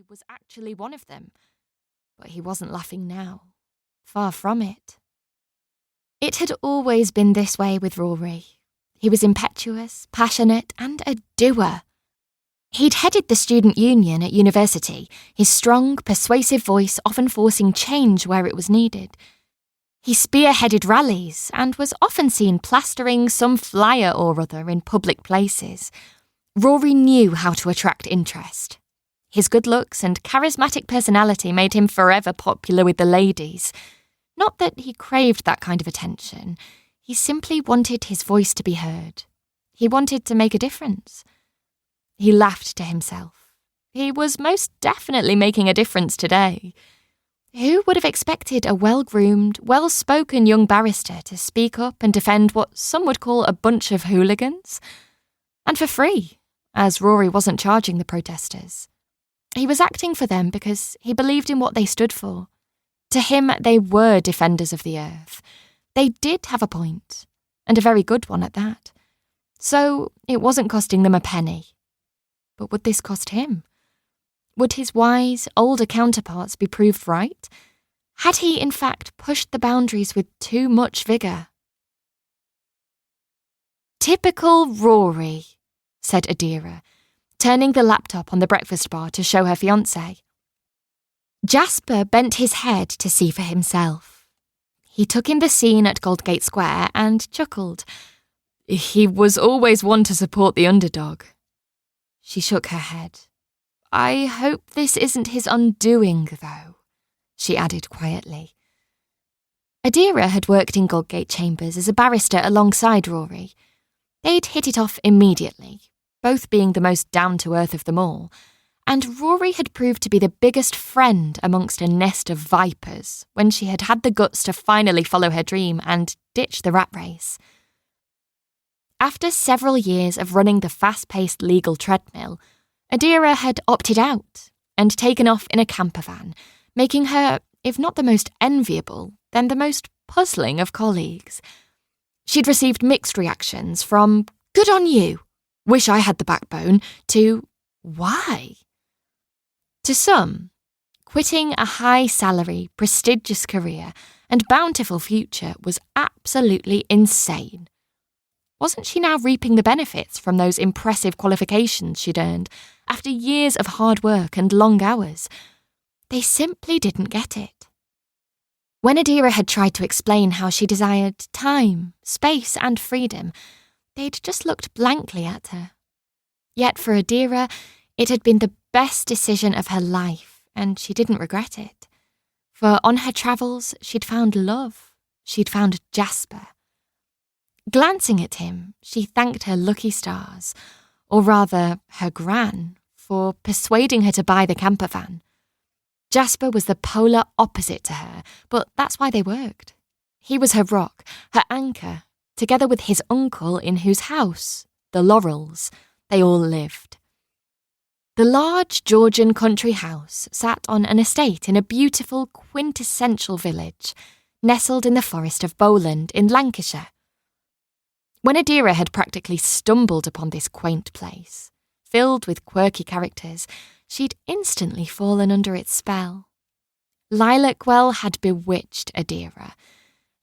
was actually one of them. But he wasn't laughing now. Far from it. It had always been this way with Rory. He was impetuous, passionate, and a doer. He'd headed the student union at university, his strong, persuasive voice often forcing change where it was needed. He spearheaded rallies and was often seen plastering some flyer or other in public places. Rory knew how to attract interest. His good looks and charismatic personality made him forever popular with the ladies. Not that he craved that kind of attention. He simply wanted his voice to be heard. He wanted to make a difference. He laughed to himself. He was most definitely making a difference today. Who would have expected a well-groomed, well-spoken young barrister to speak up and defend what some would call a bunch of hooligans? And for free, as Rory wasn't charging the protesters. He was acting for them because he believed in what they stood for. To him, they were defenders of the earth. They did have a point, and a very good one at that. So it wasn't costing them a penny. But would this cost him? Would his wise, older counterparts be proved right? Had he, in fact, pushed the boundaries with too much vigour? "Typical Rory," said Adira, turning the laptop on the breakfast bar to show her fiancé. Jasper bent his head to see for himself. He took in the scene at Goldgate Square and chuckled. He was always one to support the underdog. She shook her head. "I hope this isn't his undoing, though," she added quietly. Adira had worked in Goldgate Chambers as a barrister alongside Rory. They'd hit it off immediately, both being the most down-to-earth of them all, and Rory had proved to be the biggest friend amongst a nest of vipers when she had had the guts to finally follow her dream and ditch the rat race. After several years of running the fast-paced legal treadmill, Adira had opted out and taken off in a camper van, making her, if not the most enviable, then the most puzzling of colleagues. She'd received mixed reactions from, "Good on you, wish I had the backbone," to, "Why?" To some, quitting a high-salary, prestigious career and bountiful future was absolutely insane. Wasn't she now reaping the benefits from those impressive qualifications she'd earned after years of hard work and long hours? They simply didn't get it. When Adira had tried to explain how she desired time, space and freedom, they'd just looked blankly at her. Yet for Adira, it had been the best decision of her life, and she didn't regret it. For on her travels, she'd found love. She'd found Jasper. Glancing at him, she thanked her lucky stars, or rather, her gran, for persuading her to buy the camper van. Jasper was the polar opposite to her, but that's why they worked. He was her rock, her anchor, together with his uncle in whose house, the Laurels, they all lived. The large Georgian country house sat on an estate in a beautiful, quintessential village, nestled in the forest of Bowland in Lancashire. When Adira had practically stumbled upon this quaint place, filled with quirky characters, she'd instantly fallen under its spell. Lilacwell had bewitched Adira,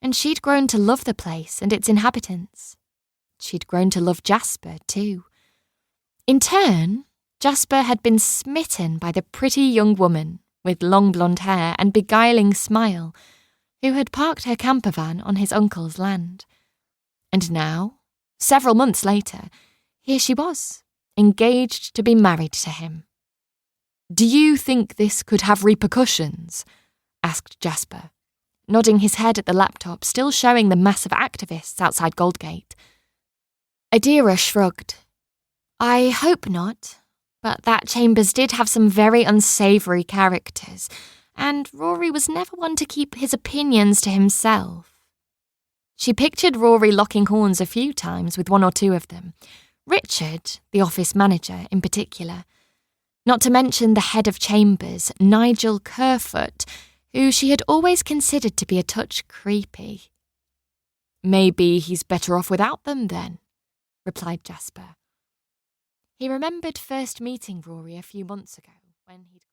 and she'd grown to love the place and its inhabitants. She'd grown to love Jasper, too. In turn, Jasper had been smitten by the pretty young woman with long blonde hair and beguiling smile who had parked her camper van on his uncle's land. And now, several months later, here she was, engaged to be married to him. "Do you think this could have repercussions?" asked Jasper, nodding his head at the laptop still showing the mass of activists outside Goldgate. Adira shrugged. "I hope not, but that Chambers did have some very unsavoury characters, and Rory was never one to keep his opinions to himself." She pictured Rory locking horns a few times with one or two of them, Richard, the office manager, in particular. Not to mention the head of Chambers, Nigel Kerfoot, who she had always considered to be a touch creepy. "Maybe he's better off without them, then," replied Jasper. He remembered first meeting Rory a few months ago when he'd